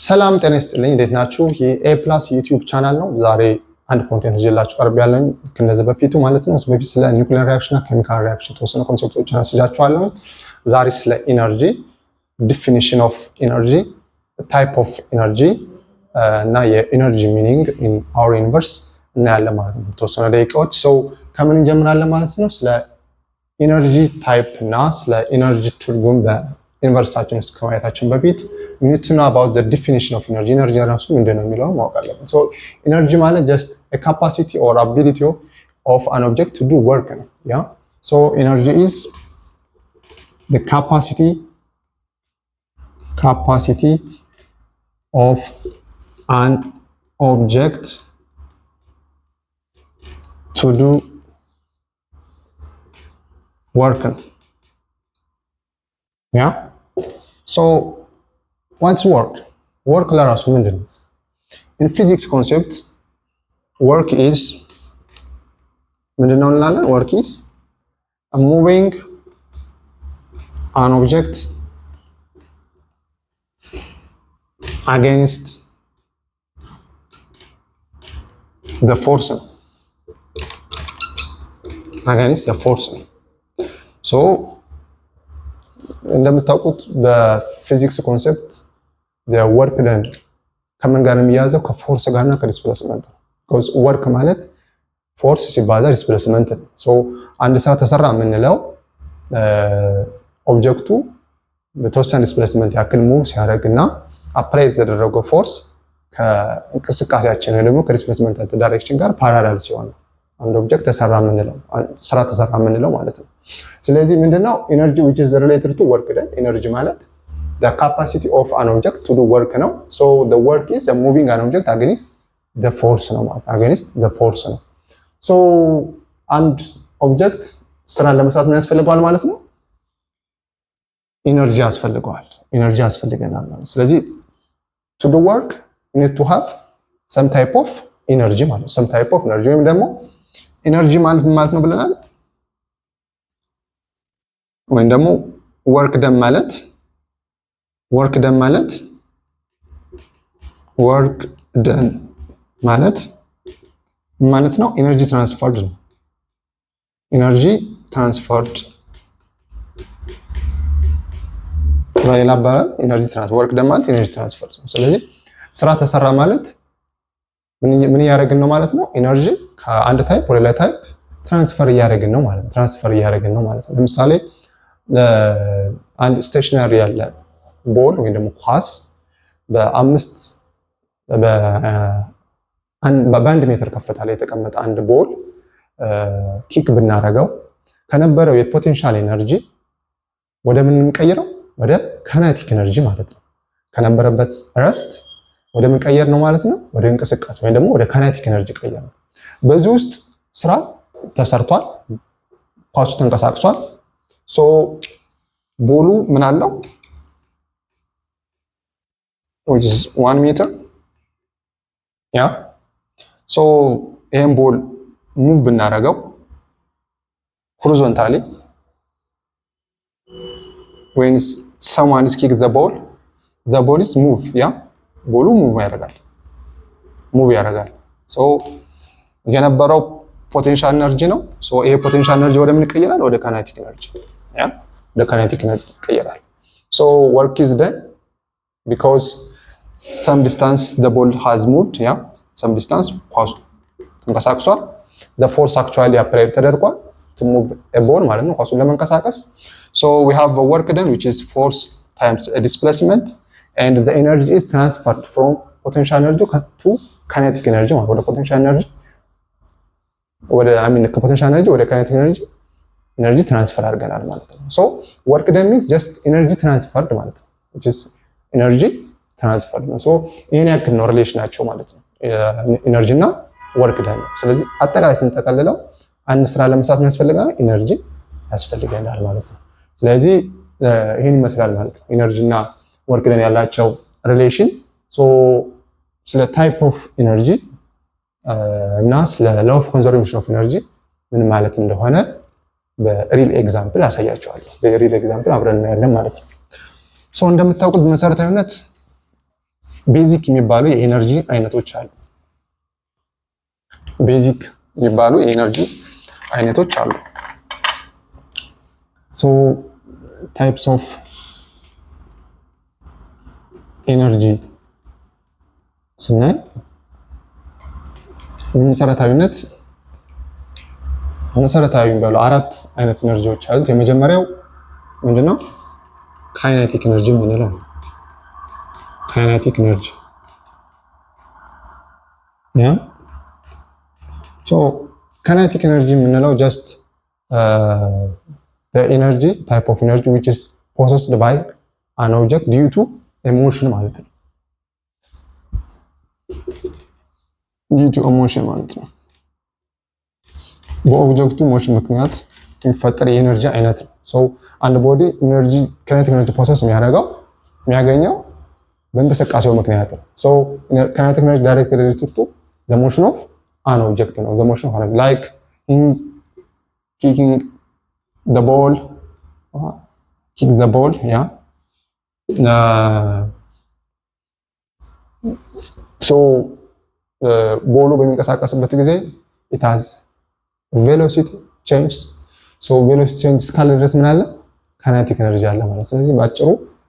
ሰላም ጤና ይስጥልኝ። እንዴት ናችሁ? የኤ ፕላስ ዩቲዩብ ቻናል ነው። ዛሬ አንድ ኮንቴንት ይዤላችሁ ቀርብ ያለኝ ከነዚህ በፊቱ ማለት ነው። በፊት ስለ ኒውክሊየር ሪአክሽን እና ኬሚካል ሪአክሽን የተወሰኑ ኮንሴፕቶችን አስይዛችኋለሁ። ዛሬ ስለ ኢነርጂ ዲፊኒሽን ኦፍ ኢነርጂ፣ ታይፕ ኦፍ ኢነርጂ እና የኢነርጂ ሚኒንግ ኢን አወር ዩኒቨርስ እናያለን ማለት ነው። የተወሰኑ ደቂቃዎች ሰው ከምን እንጀምራለን ማለት ነው። ስለ ኢነርጂ ታይፕ እና ስለ ኢነርጂ ትርጉም በዩኒቨርሳችን ውስጥ ከማየታችን በፊት we need to know about the definition of energy. Energy ራሱ ምንድን ነው የሚለውን ማወቅ አለብን። So energy ማለት just a capacity or ability of an object to do work ነው። Yeah. So energy is the capacity of an object to do work. Yeah. So what's work? Work ለራሱ ምንድን ነው? In physics concepts, work is ምንድን ነው እንላለን? Work is moving an object against the force. Against the force. So እንደምታውቁት በፊዚክስ ኮንሰፕት ወርክ ደን ከምን ጋር የሚያዘው ከፎርስ ጋርና ከዲስፕሌስመንት ነው። ወርክ ማለት ፎርስ ሲባዛ ዲስፕሌስመንት ነው። ሶ አንድ ስራ ተሰራ የምንለው ኦብጀክቱ በተወሰነ ዲስፕሌስመንት ያክል ሙቭ ሲያደርግና አፕላይ የተደረገው ፎርስ ከእንቅስቃሴያችን ወይ ደግሞ ከዲስፕሌስመንት ዳይሬክሽን ጋር ፓራላል ሲሆን አንድ ኦብጀክት ተሰራ የምንለው ስራ ተሰራ የምንለው ማለት ነው። ስለዚህ ምንድነው ኢነርጂ which is related to work then ኢነርጂ ማለት the capacity of an object to do work ነው። so the work is moving an object against the force ነው ማለት against the force ነው። so አንድ ኦብጀክት ስራን ለመስራት ምን ያስፈልገዋል ማለት ነው? ኢነርጂ ያስፈልገዋል። ኢነርጂ ያስፈልገናል ማለት ስለዚህ to do work we need to have some type of energy ማለት some type of energy ወይም ደግሞ ኢነርጂ ማለት ምን ማለት ነው ብለናል? ወይም ደግሞ ወርክ ደን ማለት ማለት ነው ኢነርጂ ትራንስፈርድ ነው። ኢነርጂ ትራንስፈርድ በሌላ አባባል ኢነርጂ ትራንስፈርድ ወርክ ደን ማለት ኢነርጂ ትራንስፈርድ ነው። ስለዚህ ስራ ተሰራ ማለት ምን እያደረግን ነው ማለት ነው? ኢነርጂ ከአንድ ታይፕ ወደ ሌላ ታይፕ ትራንስፈር እያደረግን ነው ማለት ነው። ለምሳሌ አንድ ስቴሽነሪ ያለ ቦል ወይም ደግሞ ኳስ በአንድ ሜትር ከፍታ ላይ የተቀመጠ አንድ ቦል ኪክ ብናረገው ከነበረው የፖቴንሻል ኤነርጂ ወደ ምን እንቀይረው? ወደ ካይኔቲክ ኤነርጂ ማለት ነው። ከነበረበት ረስት ወደ ምን ቀየር ነው ማለት ነው? ወደ እንቅስቃሴ ወይም ደግሞ ወደ ካይኔቲክ ኤነርጂ ቀየር ነው። በዚህ ውስጥ ስራ ተሰርቷል፣ ኳሱ ተንቀሳቅሷል። ሶ ቦሉ ምን አለው? which is 1 meter ያ ሶ ይሄን ቦል ሙቭ ብናረገው ሆሪዞንታሊ when someone is kick the ball is move ያ ቦሉ ሙቭ ያደርጋል። ሶ የነበረው ፖቴንሻል ኤነርጂ ነው። ሶ ይሄ ፖቴንሻል ኤነርጂ ወደ ምን ይቀየራል? ወደ ካይኔቲክ ኤነርጂ ያ ወደ ካይኔቲክ ኤነርጂ ይቀየራል። ሶ work is done because some distance the ball has moved ያ some distance ኳሱ ተንቀሳቅሷል። the force actually applied ተደርጓል to move a ball ማለት ነው ኳሱን ለመንቀሳቀስ። so we have a work done which is force times a displacement and the energy is transferred from potential energy to kinetic energy ማለት ወደ potential energy ከፖቴንሻል ኤነርጂ ወደ ካይኔቲክ ኤነርጂ ትራንስፈር አድርገናል ማለት ነው። so work done means just energy transferred ማለት ነው which is energy transferred ነው። so ይሄን ያክል ነው ሪሌሽናቸው ማለት ነው ኢነርጂ እና work done ነው። ስለዚህ አጠቃላይ ስንጠቀልለው አንድ ስራ ለመስራት ምን ያስፈልጋል? ኢነርጂ ያስፈልገናል ማለት ነው። ስለዚህ ይሄን ይመስላል ማለት ነው ኢነርጂ እና work done ያላቸው ሪሌሽን። so ስለ ታይፕ ኦፍ ኢነርጂ እና ስለ law of conservation of energy ምን ማለት እንደሆነ በሪል ኤግዛምፕል አሳያቸዋለሁ። በሪል ኤግዛምፕል አብረን እናያለን ማለት ነው። እንደምታውቁት በመሰረታዊነት ቤዚክ የሚባሉ የኤነርጂ አይነቶች አሉ። ቤዚክ የሚባሉ የኤነርጂ አይነቶች አሉ። ሶ ታይፕስ ኦፍ ኤነርጂ ስናይ መሰረታዊ የሚባሉ 4 አይነት ኤነርጂዎች አሉት። የመጀመሪያው ምንድነው? ካይኔቲክ ኤነርጂ የምንለው ነው። ካይኔቲክ ኤነርጂ ካይኔቲክ ኤነርጂ የምንለው just the energy type of energy which is possessed by an object due to emotion ማለት ነው። due to emotion ማለት ነው። በኦብጀክቱ ሞሽን ምክንያት የሚፈጠር የኤነርጂ አይነት ነው። አንድ ቦዲ ኤነርጂ ካይኔቲክ ኤነርጂ ፕሮሰስ የሚያገኘው በእንቅስቃሴው ምክንያት ነው። ካይኔቲክ ኤነርጂ ዳይሬክትሊ ሪሌትድ ቱ the motion of an object ነው። the motion of like in kicking the ball yeah ቦሉ በሚንቀሳቀስበት ጊዜ it has velocity change velocity change እስካለ ድረስ ምን አለ? ካይኔቲክ ኤነርጂ አለ ማለት። ስለዚህ ባጭሩ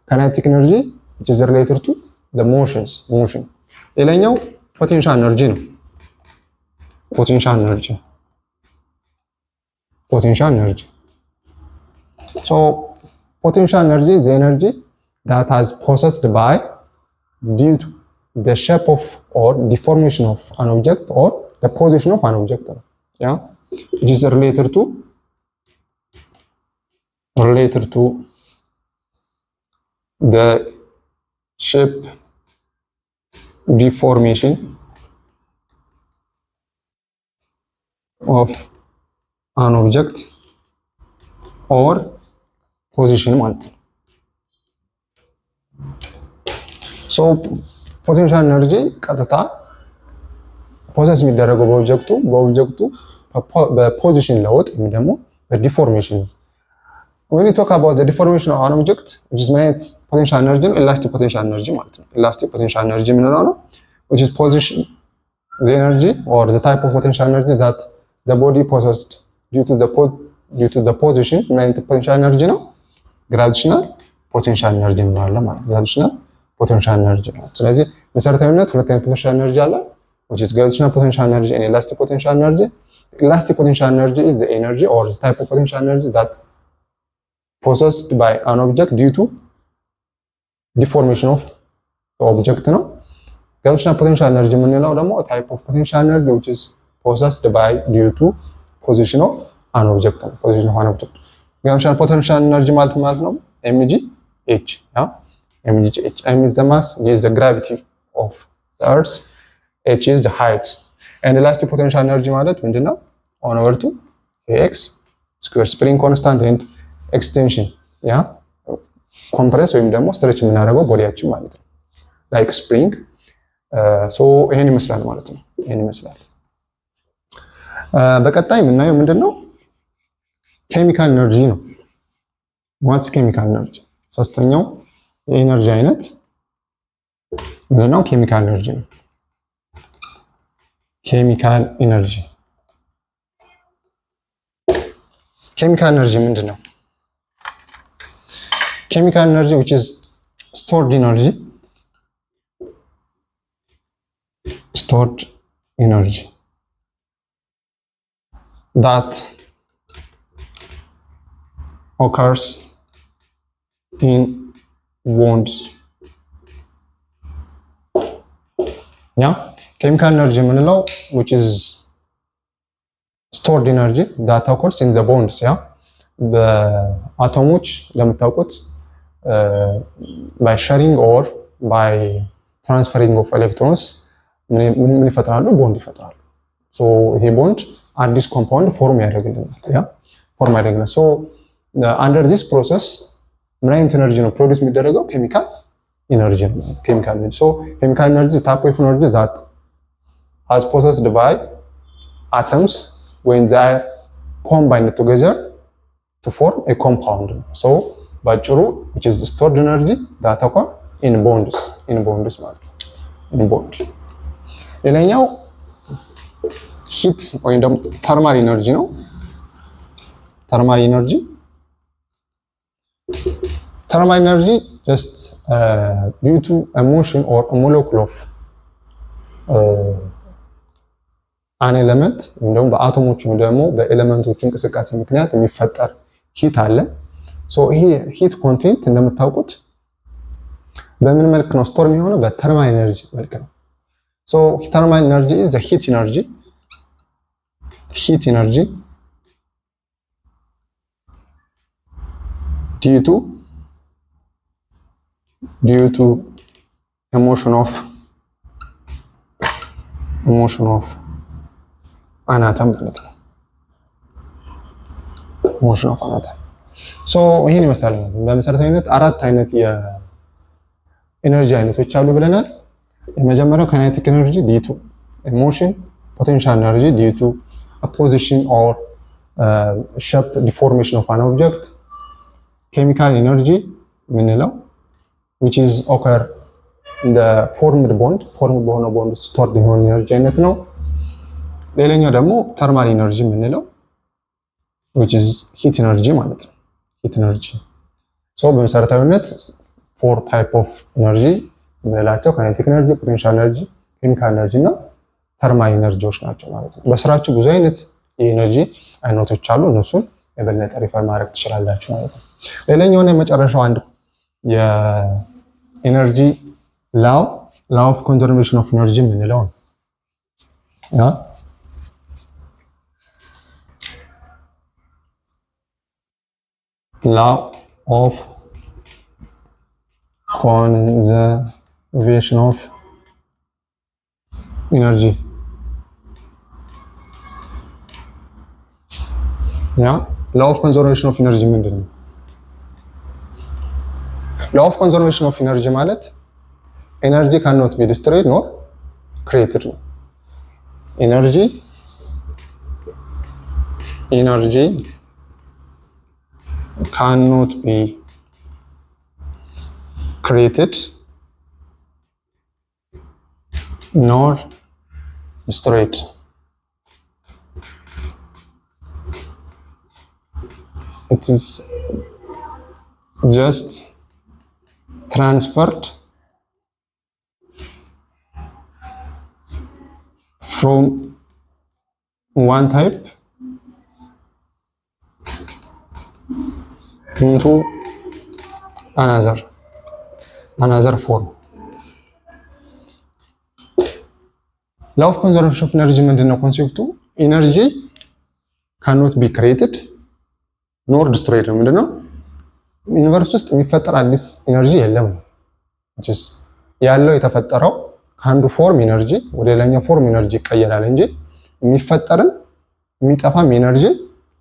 ካይኔቲክ ኤነርጂ which is related to the motion። ሌላኛው ፖቴንሻል ኤነርጂ ነው። ፖቴንሻል ኤነርጂ potential energy is the energy that has possessed by due to the shape of or deformation of an object or the position of an object. Yeah, it is related to the shape deformation of an object or position ማለት ነው። ፖቴንሻል ኤነርጂ ቀጥታ ፕሮሰስ የሚደረገው በኦብጀክቱ በፖዚሽን ለውጥ ወይም ደግሞ በዲፎርሜሽን ነው። when you talk about the deformation of an object which is meant potential energy ነው። elastic potential energy ማለት ነው። elastic potential energy የምንለው ነው which is position the energy or the type of potential energy that the body possessed due to the position meant potential energy ነው። gravitational potential energy እንለዋለን ማለት ነው። gravitational potential energy ነው። ስለዚህ መሰረታዊነት ሁለት አይነት potential energy አለ which is gravitational potential energy and elastic potential energy. Elastic potential energy is the energy or the type of potential energy that possessed by an object due to deformation of the object ነው። gravitational potential energy የምንለው ደግሞ type of potential energy which is possessed by due to position of an object ነው። position of an object gravitational potential energy ማለት ነው mgh yeah mgh m is the mass, g is the gravity of the earth, h is the height and elastic potential energy ማለት ምንድነው 1/2 kx square spring constant and extension ያ ኮምፕረስ ወይም ደግሞ ስትሬች የምናደርገው ቦዲያችን ማለት ነው like spring ይሄን ይመስላል ማለት ነው። ይሄን ይመስላል። በቀጣይ የምናየው ምንድነው ኬሚካል ኤነርጂ ነው። what's chemical energy? ሶስተኛው የኤነርጂ አይነት ምንድነው? ኬሚካል ኤነርጂ ነው። ኬሚካል ኤነርጂ ምንድነው? chemical energy which is stored energy that occurs in bonds. Yeah, chemical energy የምንለው which is stored energy that occurs in the bonds. Yeah, በአቶሞች ለምታውቁት by sharing or by transferring of electrons ምን ይፈጥራሉ? ቦንድ ይፈጥራሉ። ይሄ ቦንድ አዲስ ኮምፓውንድ ፎርም ያደርግልናል። ያ ፎርም ያደርግልናል። under this process ምን አይነት ኤነርጂ ነው ፕሮዲዩስ የሚደረገው? ኬሚካል ኤነርጂ ነው። ኬሚካል ኤነርጂ chemical energy is type of energy that has possessed by atoms when they are combined together to form a compound. ባጭሩ which is stored energy that occur in bonds ማለት ነው። in bond. ሌላኛው ሂት ወይም ደግሞ ተርማል ኢነርጂ ነው። ተርማል ኢነርጂ just due to a motion or a molecule of an element ወይም ደግሞ በአቶሞች ወይም ደግሞ በኤሌመንቶች እንቅስቃሴ ምክንያት የሚፈጠር ሂት አለ። ሶ ይሄ ሂት ኮንቴንት እንደምታውቁት በምን መልክ ነው ስቶር የሚሆነው? በተርማል ኢነርጂ መልክ ነው። ሶ thermal energy is the heat energy due to motion of an atom ማለት ነው። motion of an atom ሶ ይሄን ይመስላል። በመሰረታዊነት አራት አይነት የኤነርጂ አይነቶች አሉ ብለናል። የመጀመሪያው kinetic energy due to motion, potential energy due to a position or shape deformation of an object, chemical energy ምንለው which is occur in the formed በሆነ ቦንድ stored የሆነ ኤነርጂ አይነት ነው። ሌላኛው ደግሞ thermal energy ምንለው which is heat energy ማለት ነው። heat energy so በመሰረታዊነት four type of energy ምንላቸው kinetic energy, potential energy, chemical energy እና thermal ኤነርጂዎች ናቸው ማለት ነው። በስራቸው ብዙ አይነት የኤነርጂ አይነቶች አሉ። እነሱን የበለጠ ሪፈር ማድረግ ትችላላችሁ ማለት ነው። ሌላኛውና የመጨረሻው አንድ የኤነርጂ law of conservation of energy ምንለው ነው። law of conservation of energy law of conservation of energy ምንድን ነው? law of conservation of energy ማለት energy cannot be destroyed nor created ነው። energy cannot be created nor destroyed. It is just transferred from one type into another form. law of conservation of energy ምንድነው ኮንሴፕቱ? ኢነርጂ cannot be created nor destroyed ነው። ምንድነው? ዩኒቨርስ ውስጥ የሚፈጠር አዲስ ኢነርጂ የለም ነው። ያለው የተፈጠረው ከአንዱ ፎርም ኢነርጂ ወደ ሌላኛው ፎርም ኢነርጂ ይቀየራል እንጂ የሚፈጠርም የሚጠፋም ኢነርጂ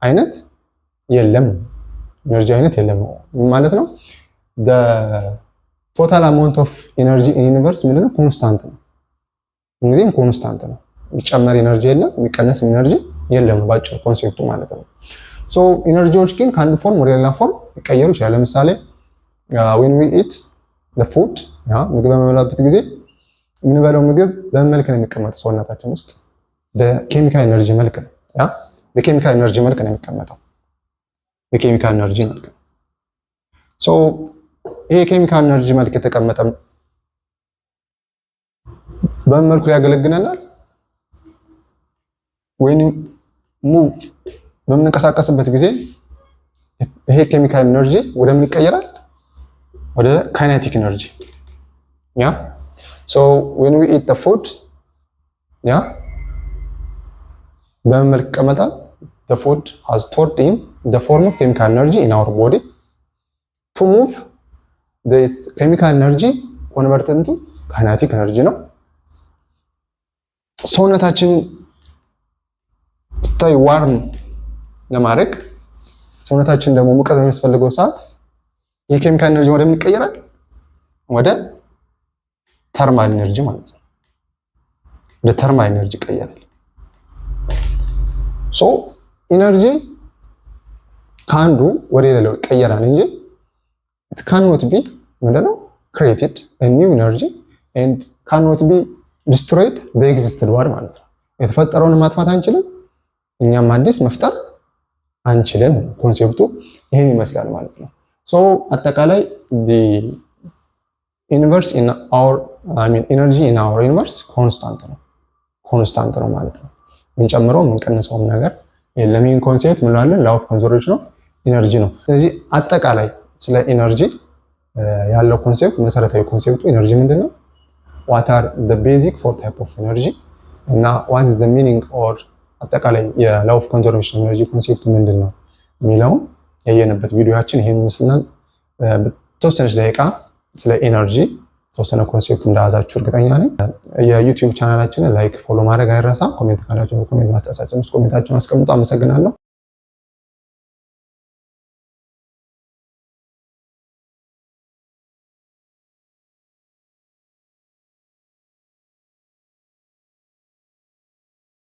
አይነት የለም። ኢነርጂ አይነት የለም ማለት ነው። the total amount of energy in universe ምንድነው? ኮንስታንት ነው። እንግዲህ ኮንስታንት ነው። የሚጨመር ኢነርጂ የለም፣ የሚቀነስ ኢነርጂ የለም ባጭሩ ኮንሴፕቱ ማለት ነው። ሶ ኢነርጂዎች ግን ከአንድ ፎርም ወደ ሌላ ፎርም ይቀየሩ ይችላል። ለምሳሌ when we eat the food ምግብ በመብላበት ጊዜ የምንበላው ምግብ በምን መልክ ነው የሚቀመጠው? ሰውነታችን ውስጥ በኬሚካል ኤነርጂ መልክ ነው። በኬሚካል ኤነርጂ መልክ ነው የሚቀመጠው። በኬሚካል ኤነርጂ መልክ ነው። ሶ ይሄ ኬሚካል ኤነርጂ መልክ የተቀመጠ በምን መልኩ ያገለግለናል? when move በምንቀሳቀስበት ጊዜ ይሄ ኬሚካል ኤነርጂ ወደ ምን ይቀየራል? ወደ ካይኔቲክ ኤነርጂ so when we eat the food በምን መልክ ይቀመጣል? the food has stored in the form of chemical energy in our body. To move this chemical energy convert into kinetic energy ነው። ሰውነታችን stay warm ለማድረግ ሰውነታችን ደግሞ ሙቀት በሚያስፈልገው ሰዓት የኬሚካል ኤነርጂ ወደ ምን ይቀየራል? ወደ ተርማል ኤነርጂ ማለት ነው። ወደ ተርማል ኤነርጂ ይቀየራል። ሶ ኤነርጂ ከአንዱ ወደ ሌላው ይቀየራል እንጂ it cannot be ምንድነው created a new energy and cannot be destroyed the existed one ማለት ነው። የተፈጠረውን ማጥፋት አንችልም፣ እኛም አዲስ መፍጠር አንችልም። ኮንሴፕቱ ይሄን ይመስላል ማለት ነው። ሶ አጠቃላይ the universe in our energy in our universe ኮንስታንት ነው ማለት ነው። ምንጨምረው ምንቀንሰው ነገር የለም። ይሄን ኮንሴፕት ምን እንላለን? ላው ኦፍ ኮንዘርቬሽን ኦፍ ኢነርጂ ነው። ስለዚህ አጠቃላይ ስለ ኢነርጂ ያለው ኮንሴፕት መሰረታዊ ኮንሴፕቱ ኢነርጂ ምንድነው? what are the basic four type of energy እና what is the meaning or አጠቃላይ የላው ኦፍ ኮንዘርቬሽን ኢነርጂ ኮንሴፕቱ ምንድነው የሚለው ያየንበት ቪዲዮአችን ይሄን ይመስላል። በተወሰነች ደቂቃ ስለ ኢነርጂ ተወሰነ ኮንሴፕት እንዳያዛችሁ እርግጠኛ ነኝ። የዩቲዩብ ቻናላችንን ላይክ ፎሎ ማድረግ አይረሳ። ኮሜንት ካላችሁ ኮሜንት ማስታወቂያችን ውስጥ ኮሜንታችሁን አስቀምጡ። አመሰግናለሁ።